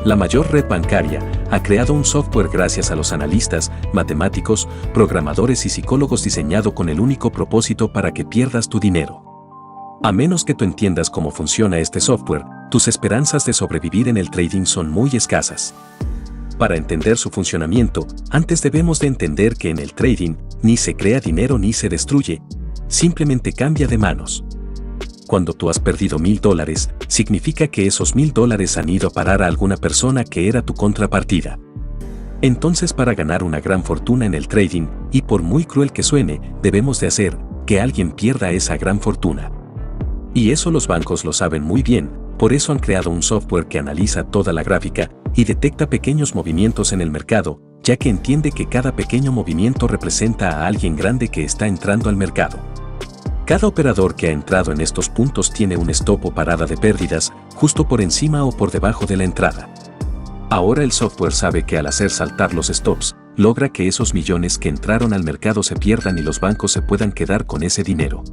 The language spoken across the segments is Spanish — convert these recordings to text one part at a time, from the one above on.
La mayor red bancaria ha creado un software gracias a los analistas, matemáticos, programadores y psicólogos diseñado con el único propósito para que pierdas tu dinero. A menos que tú entiendas cómo funciona este software, tus esperanzas de sobrevivir en el trading son muy escasas. Para entender su funcionamiento, antes debemos de entender que en el trading, ni se crea dinero ni se destruye, simplemente cambia de manos. Cuando tú has perdido $1000, significa que esos $1000 han ido a parar a alguna persona que era tu contrapartida. Entonces, para ganar una gran fortuna en el trading, y por muy cruel que suene, debemos de hacer que alguien pierda esa gran fortuna. Y eso los bancos lo saben muy bien, por eso han creado un software que analiza toda la gráfica y detecta pequeños movimientos en el mercado, ya que entiende que cada pequeño movimiento representa a alguien grande que está entrando al mercado. Cada operador que ha entrado en estos puntos tiene un stop o parada de pérdidas, justo por encima o por debajo de la entrada. Ahora el software sabe que al hacer saltar los stops, logra que esos millones que entraron al mercado se pierdan y los bancos se puedan quedar con ese dinero.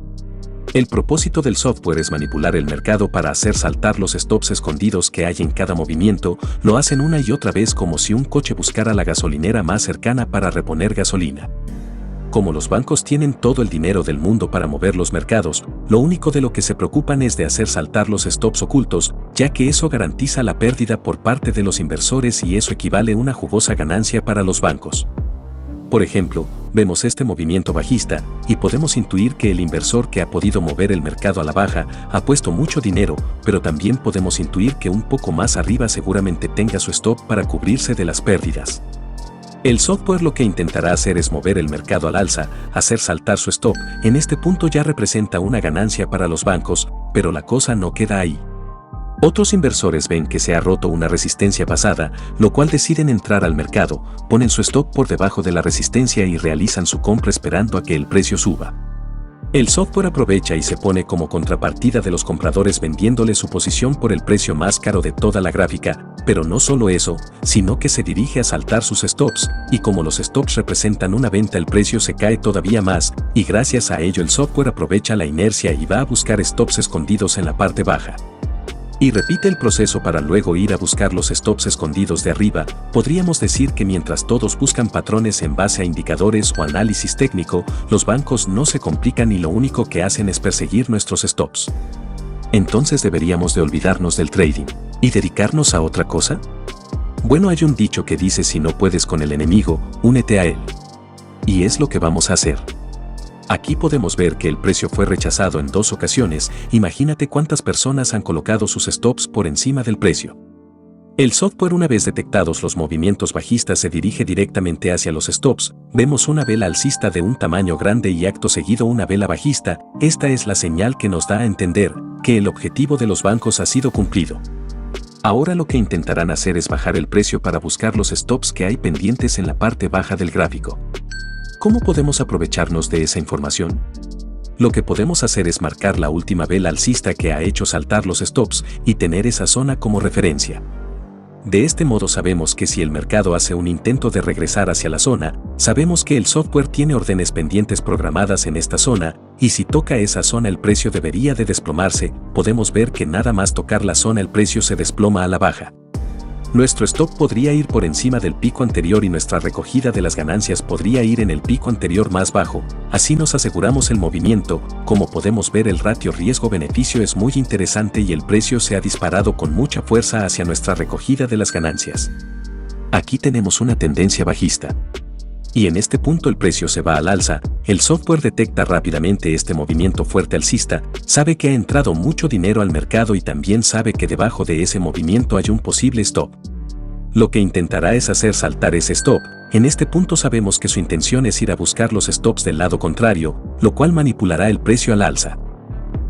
El propósito del software es manipular el mercado para hacer saltar los stops escondidos que hay en cada movimiento. Lo hacen una y otra vez como si un coche buscara la gasolinera más cercana para reponer gasolina. Como los bancos tienen todo el dinero del mundo para mover los mercados, lo único de lo que se preocupan es de hacer saltar los stops ocultos, ya que eso garantiza la pérdida por parte de los inversores y eso equivale a una jugosa ganancia para los bancos. Por ejemplo, vemos este movimiento bajista y podemos intuir que el inversor que ha podido mover el mercado a la baja ha puesto mucho dinero, pero también podemos intuir que un poco más arriba seguramente tenga su stop para cubrirse de las pérdidas. El software lo que intentará hacer es mover el mercado al alza, hacer saltar su stop. En este punto ya representa una ganancia para los bancos, pero la cosa no queda ahí. Otros inversores ven que se ha roto una resistencia pasada, lo cual deciden entrar al mercado, ponen su stop por debajo de la resistencia y realizan su compra esperando a que el precio suba. El software aprovecha y se pone como contrapartida de los compradores vendiéndole su posición por el precio más caro de toda la gráfica, pero no solo eso, sino que se dirige a saltar sus stops, y como los stops representan una venta el precio se cae todavía más, y gracias a ello el software aprovecha la inercia y va a buscar stops escondidos en la parte baja. Y repite el proceso para luego ir a buscar los stops escondidos de arriba. Podríamos decir que mientras todos buscan patrones en base a indicadores o análisis técnico, los bancos no se complican y lo único que hacen es perseguir nuestros stops. Entonces deberíamos de olvidarnos del trading y dedicarnos a otra cosa. Bueno, hay un dicho que dice: si no puedes con el enemigo, únete a él. Y es lo que vamos a hacer. Aquí podemos ver que el precio fue rechazado en 2 ocasiones. Imagínate cuántas personas han colocado sus stops por encima del precio. El software, una vez detectados los movimientos bajistas, se dirige directamente hacia los stops. Vemos una vela alcista de un tamaño grande y acto seguido una vela bajista. Esta es la señal que nos da a entender que el objetivo de los bancos ha sido cumplido. Ahora lo que intentarán hacer es bajar el precio para buscar los stops que hay pendientes en la parte baja del gráfico. ¿Cómo podemos aprovecharnos de esa información? Lo que podemos hacer es marcar la última vela alcista que ha hecho saltar los stops y tener esa zona como referencia. De este modo sabemos que si el mercado hace un intento de regresar hacia la zona, sabemos que el software tiene órdenes pendientes programadas en esta zona, y si toca esa zona el precio debería de desplomarse. Podemos ver que nada más tocar la zona el precio se desploma a la baja. Nuestro stop podría ir por encima del pico anterior y nuestra recogida de las ganancias podría ir en el pico anterior más bajo. Así nos aseguramos el movimiento. Como podemos ver, el ratio riesgo-beneficio es muy interesante y el precio se ha disparado con mucha fuerza hacia nuestra recogida de las ganancias. Aquí tenemos una tendencia bajista. Y en este punto el precio se va al alza. El software detecta rápidamente este movimiento fuerte alcista, sabe que ha entrado mucho dinero al mercado y también sabe que debajo de ese movimiento hay un posible stop. Lo que intentará es hacer saltar ese stop. En este punto sabemos que su intención es ir a buscar los stops del lado contrario, lo cual manipulará el precio al alza.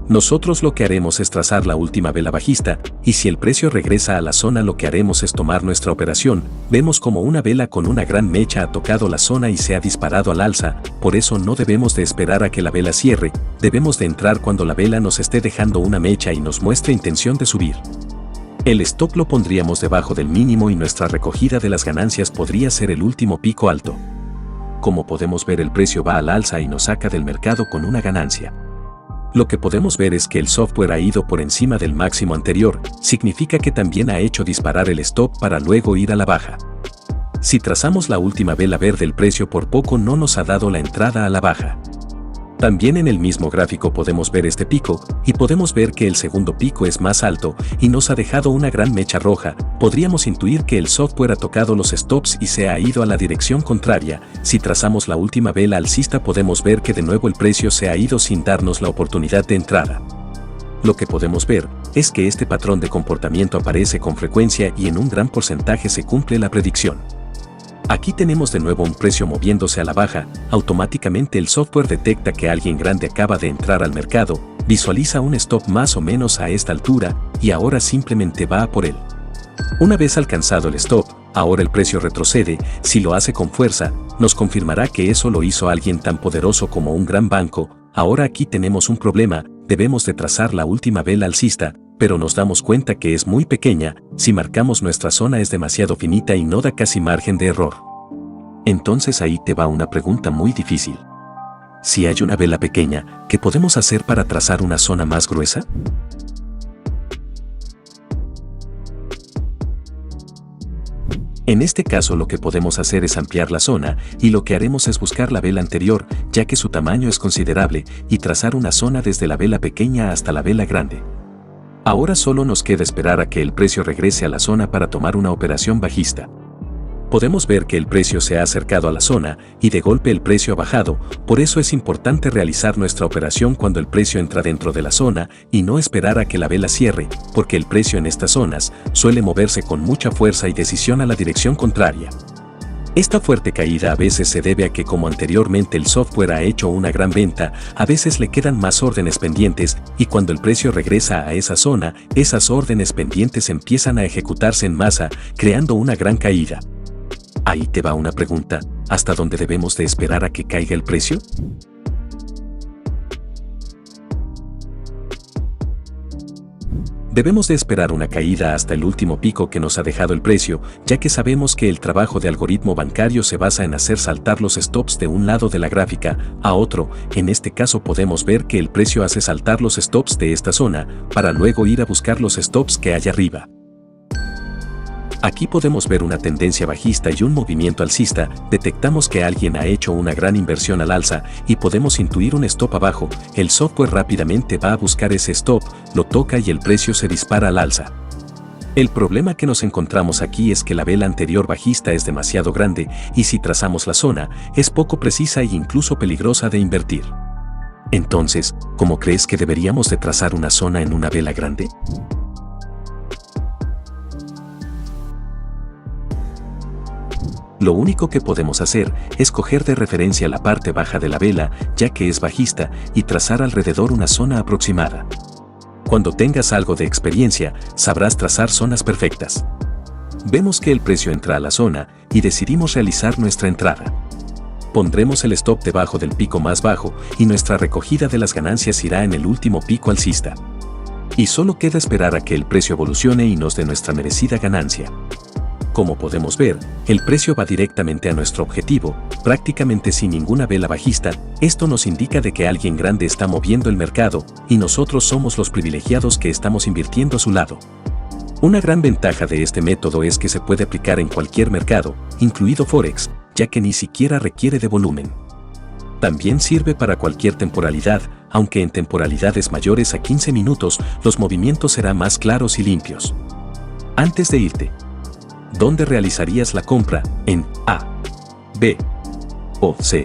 Nosotros lo que haremos es trazar la última vela bajista, y si el precio regresa a la zona lo que haremos es tomar nuestra operación. Vemos como una vela con una gran mecha ha tocado la zona y se ha disparado al alza. Por eso no debemos de esperar a que la vela cierre, debemos de entrar cuando la vela nos esté dejando una mecha y nos muestre intención de subir. El stop lo pondríamos debajo del mínimo y nuestra recogida de las ganancias podría ser el último pico alto. Como podemos ver, el precio va al alza y nos saca del mercado con una ganancia. Lo que podemos ver es que el software ha ido por encima del máximo anterior, significa que también ha hecho disparar el stop para luego ir a la baja. Si trazamos la última vela verde, el precio por poco no nos ha dado la entrada a la baja. También en el mismo gráfico podemos ver este pico, y podemos ver que el segundo pico es más alto y nos ha dejado una gran mecha roja. Podríamos intuir que el software ha tocado los stops y se ha ido a la dirección contraria. Si trazamos la última vela alcista podemos ver que de nuevo el precio se ha ido sin darnos la oportunidad de entrada. Lo que podemos ver es que este patrón de comportamiento aparece con frecuencia y en un gran porcentaje se cumple la predicción. Aquí tenemos de nuevo un precio moviéndose a la baja, automáticamente el software detecta que alguien grande acaba de entrar al mercado, visualiza un stop más o menos a esta altura y ahora simplemente va a por él. Una vez alcanzado el stop, ahora el precio retrocede. Si lo hace con fuerza, nos confirmará que eso lo hizo alguien tan poderoso como un gran banco. Ahora aquí tenemos un problema, debemos de trazar la última vela alcista, pero nos damos cuenta que es muy pequeña. Si marcamos nuestra zona es demasiado finita y no da casi margen de error. Entonces ahí te va una pregunta muy difícil. Si hay una vela pequeña, ¿qué podemos hacer para trazar una zona más gruesa? En este caso lo que podemos hacer es ampliar la zona, y lo que haremos es buscar la vela anterior, ya que su tamaño es considerable, y trazar una zona desde la vela pequeña hasta la vela grande. Ahora solo nos queda esperar a que el precio regrese a la zona para tomar una operación bajista. Podemos ver que el precio se ha acercado a la zona y de golpe el precio ha bajado, por eso es importante realizar nuestra operación cuando el precio entra dentro de la zona y no esperar a que la vela cierre, porque el precio en estas zonas suele moverse con mucha fuerza y decisión a la dirección contraria. Esta fuerte caída a veces se debe a que, como anteriormente el software ha hecho una gran venta, a veces le quedan más órdenes pendientes y cuando el precio regresa a esa zona, esas órdenes pendientes empiezan a ejecutarse en masa, creando una gran caída. Ahí te va una pregunta, ¿hasta dónde debemos de esperar a que caiga el precio? Debemos de esperar una caída hasta el último pico que nos ha dejado el precio, ya que sabemos que el trabajo de algoritmo bancario se basa en hacer saltar los stops de un lado de la gráfica a otro. En este caso podemos ver que el precio hace saltar los stops de esta zona, para luego ir a buscar los stops que hay arriba. Aquí podemos ver una tendencia bajista y un movimiento alcista. Detectamos que alguien ha hecho una gran inversión al alza y podemos intuir un stop abajo. El software rápidamente va a buscar ese stop, lo toca y el precio se dispara al alza. El problema que nos encontramos aquí es que la vela anterior bajista es demasiado grande y si trazamos la zona, es poco precisa e incluso peligrosa de invertir. Entonces, ¿cómo crees que deberíamos de trazar una zona en una vela grande? Lo único que podemos hacer es coger de referencia la parte baja de la vela, ya que es bajista, y trazar alrededor una zona aproximada. Cuando tengas algo de experiencia, sabrás trazar zonas perfectas. Vemos que el precio entra a la zona y decidimos realizar nuestra entrada. Pondremos el stop debajo del pico más bajo y nuestra recogida de las ganancias irá en el último pico alcista. Y solo queda esperar a que el precio evolucione y nos dé nuestra merecida ganancia. Como podemos ver, el precio va directamente a nuestro objetivo, prácticamente sin ninguna vela bajista. Esto nos indica de que alguien grande está moviendo el mercado y nosotros somos los privilegiados que estamos invirtiendo a su lado. Una gran ventaja de este método es que se puede aplicar en cualquier mercado, incluido Forex, ya que ni siquiera requiere de volumen. También sirve para cualquier temporalidad, aunque en temporalidades mayores a 15 minutos los movimientos serán más claros y limpios. Antes de irte, ¿dónde realizarías la compra? ¿En A, B o C?